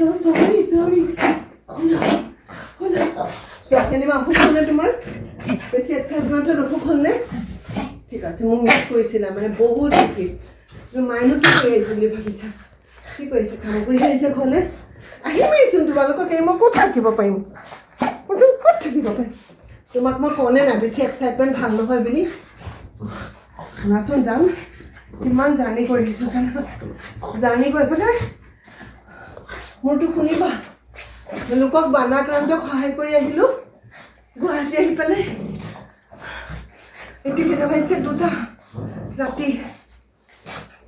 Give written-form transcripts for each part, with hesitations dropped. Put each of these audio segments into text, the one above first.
so sorry. So can you put on tomorrow? বেছি এক্সাইটমেন্টৰ ৰখো খনলে ঠিক আছে মই মিছ কৰিছিলা মানে বহুত বেছি তুমি মাইনো কি কৰি আহিছে বুলি ভাবিছা কি কৰিছে কাম কৰি আহিছে খলে আহিমেইচোন তোমালোকক এই মই ক'ত থাকিব পাৰিম ক'ত থাকিব পাৰিম তোমাক মই কনে না বেছি এক্সাইটমেন্ট ভাল নহয় বুলি নাচোন যাম কিমান জাৰ্ণি কৰি দিছোঁ জাৰ্ণি কৰি পেলাই মোৰতো শুনিবা লোকক বানাক্ৰান্তক সহায় কৰি আহিলোঁ গুৱাহাটী আহি পেলাই এতিয়া কেইটা পাইছে 2টা ৰাতি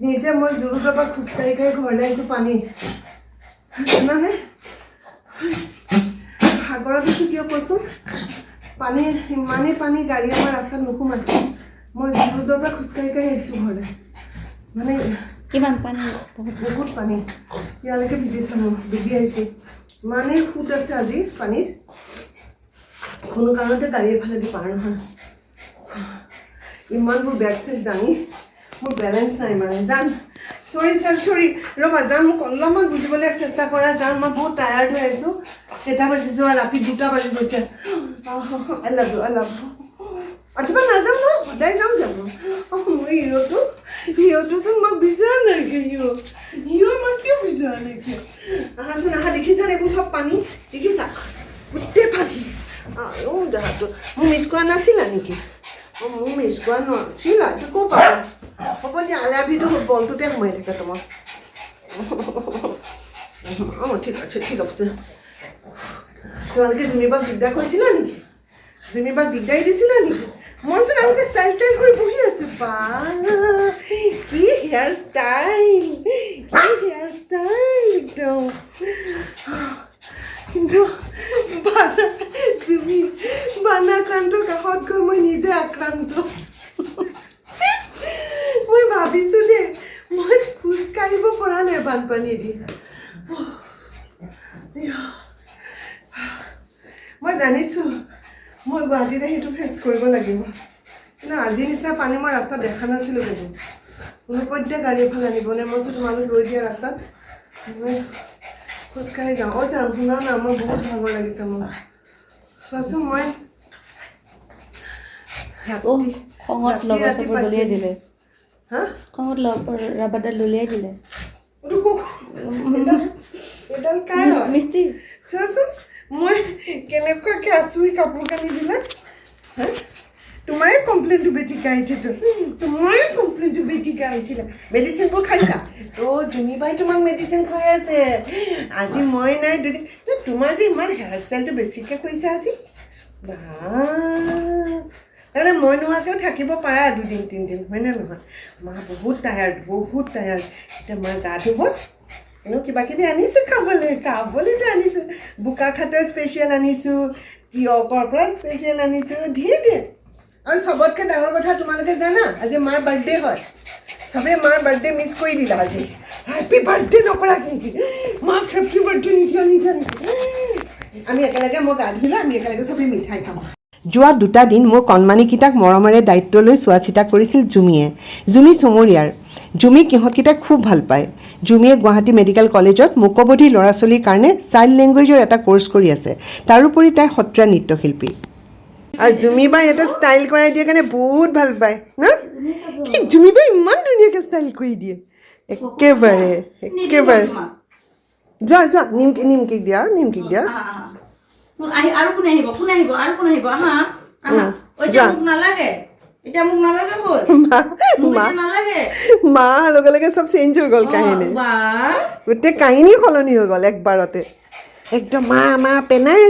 নিজে মই জুৰুতৰ পৰা খোজকাঢ়ি ঘৰলৈ আহিছোঁ পানী জানানে সাগৰত আছোঁ কিয় কৈছোঁ পানী ইমানেই পানী গাড়ী আমাৰ ৰাস্তাত নোসোমায় মই জুৰুতৰ পৰা খোজকাঢ়ি আহিছোঁ ঘৰলৈ মানে কিমান পানী বহুত পানী ইয়ালৈকে ভিজিছোঁ মই ডুবি আহিছোঁ ইমানেই সুত আছে আজি পানীত কোনো কাৰণতে গাড়ী এফালেদি পাৰ নহয় ইমানবোৰ বেগ চেগ দাঙি মোৰ বেলেঞ্চ নাই মানে জান চৰি ৰ'বা জান মোক অলপমান বুজিবলৈ চেষ্টা কৰা জান মই বহুত টায়াৰ্ড হৈ আহিছোঁ কেইটা বাজিছোঁ আৰু ৰাতি 2টা বাজি গৈছে আই লাভ ইউ অথবা নাযাম ন সদায় যাম মোৰ হিৰ'টোচোন মোক বিচৰা নাইকিয়া হিৰ' মই কিয় বিচৰা নাইকিয়া আহাচোন আহা দেখিছা এইবোৰ চব পানী দেখিছা গোটেই পানী দেহাটো মোক মিছ কৰা নাছিলা নেকি মোৰ মিছ কৰা নাছিলা এইটো ক'ৰ পাব হ'ব দিয়া আলাভিটো বলটোতে সোমাই থাকে তোমাৰ ঠিক আছে তোমালোকে জুমিবাক দিগদাৰ কৰিছিলা নেকি জুমিবাক দিগদাৰি দিছিলা নেকি মইচোন আগতে ষ্টাইল কৰি বহি আছোঁ বা কি হেয়াৰ ষ্টাইল একদম কিন্তু বানাক্ৰান্তৰ কাষত গৈ মই নিজে আক্ৰান্ত মই ভাবিছোঁ দেই মই খোজকাঢ়িব পৰা নাই বানপানী দি মই জানিছোঁ মই গুৱাহাটীতে সেইটো ফেচ কৰিব লাগিব কিন্তু আজিৰ নিচিনা পানী মই ৰাস্তাত দেখা নাছিলোঁ কিন্তু কোনোপধ্যে গাড়ী এফালে আনিবনে মই তোমালোক ৰৈ দিয়া ৰাস্তাত মই খোজকাঢ়ি যাওঁ যাম শুনা না মই বহুত ভাগৰ লাগিছে মোৰ চোৱাচোন মই খঙত লগৰ চবৰ দলিয়াই দিলে খঙত ৰাবাৰডাল দলিয়াই দিলে এডাল কাৰ মিষ্টি চোৱাচোন মই কেনেকুৱাকৈ আছোঁ কাপোৰ কানি দিলে তোমাৰে কমপ্লেইনটো বেটিকা আহিছেতো তোমাৰে কমপ্লেইনটো বেটিকা আহিছিলে মেডিচিনবোৰ খাইছা জুমিবাই তোমাক মেডিচিন খুৱাই আছে আজি মই নাই দুদিন তোমাৰ যে ইমান হেয়াৰ ষ্টাইলটো বেছিকৈ কৰিছা আজি বা তাৰমানে মই নোহোৱাকৈও থাকিব পাৰা 2-3 দিন হয়নে নহয় মা বহুত টায়াৰ্ড এতিয়া মই গা ধুব কিবা কিবি আনিছোঁ খাবলৈতো আনিছোঁ বোকাখাটৰ স্পেচিয়েল আনিছোঁ তিয়কৰ পৰা স্পেচিয়েল আনিছোঁ ধেৰ আৰু চবতকৈ ডাঙৰ কথা তোমালোকে জানা আজি মাৰ বাৰ্থডে হয় চবেই মাৰ বাৰ্থডে মিছ কৰি দিলা আজি হেপী বাৰ্থডে নকৰা নেকি মাক হেপী বাৰ্থডে নিদিয়া আমি একেলগে মই গা ধুলোঁ আমি একেলগে চবেই মিঠাই খাম যোৱা 2টা দিন মোৰ কণমানিকেইটাক মৰমেৰে দায়িত্ব লৈ চোৱা চিতা কৰিছিল জুমি চুমৰীয়াৰ জুমিক ইহঁতকেইটাক খুব ভাল পায় জুমিয়ে গুৱাহাটী মেডিকেল কলেজত মুকবধিৰ ল'ৰা ছোৱালীৰ কাৰণে চাইল্ড লেংগুৱেজৰ এটা কোৰ্চ কৰি আছে তাৰোপৰি তাই সত্ৰীয়া নৃত্যশিল্পী আৰু জুমিবাই ইহঁতক ষ্টাইল কৰাই দিয়ে কাৰণে বহুত ভাল পায় ন কি জুমিবাই ইমান ধুনীয়াকৈ ষ্টাইল কৰি দিয়ে একেবাৰে যোৱা নিমকি দিয়া আৰু কোন আহিব আহা মোক নালাগে এতিয়া মোক নালাগে মা লগে লগে চব চেঞ্জ হৈ গ'ল কাহিনী গোটেই কাহিনী সলনি হৈ গ'ল একবাৰতে একদম মা পেনাই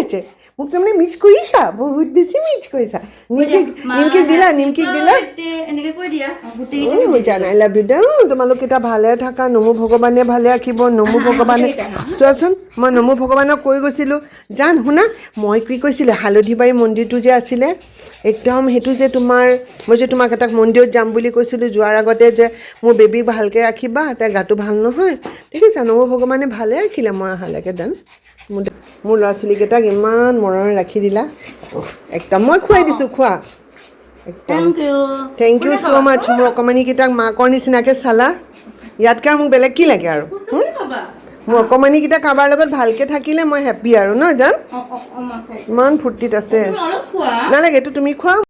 আছে মোক তাৰমানে মিছ কৰিছা বহুত বেছি মিছ কৰিছা নিমকি দিলা জান আই লাভ ইউ তোমালোককেইটা ভালে থাকা নমো ভগৱানে ভালে ৰাখিব নমো ভগৱানে চোৱাচোন মই নমো ভগৱানক কৈ গৈছিলোঁ জান শুনা মই কি কৈছিলোঁ হালধিবাৰী মন্দিৰটো যে আছিলে একদম সেইটো যে মই যে তোমাক এটা মন্দিৰত যাম বুলি কৈছিলোঁ যোৱাৰ আগতে যে মোৰ বেবীক ভালকৈ ৰাখিবা তাই গাটো ভাল নহয় দেখিছা নমো ভগৱানে ভালে ৰাখিলে মই অহালৈকে দেন মোৰ ল'ৰা ছোৱালীকেইটাক ইমান মৰমে ৰাখি দিলা একদম মই খুৱাই দিছোঁ খোৱা একদম থেংক ইউ ছ' মাছ মোৰ অকণমানিকেইটাক মাকৰ নিচিনাকৈ চালা ইয়াতকৈ আৰু মোক বেলেগ কি লাগে আৰু মোৰ অকণমানিকেইটা কাৰোবাৰ লগত ভালকৈ থাকিলে মই হেপ্পী আৰু ন জান মই খাই ইমান ফূৰ্তিত আছে অলপ খোৱা নালাগে এইটো তুমি খোৱা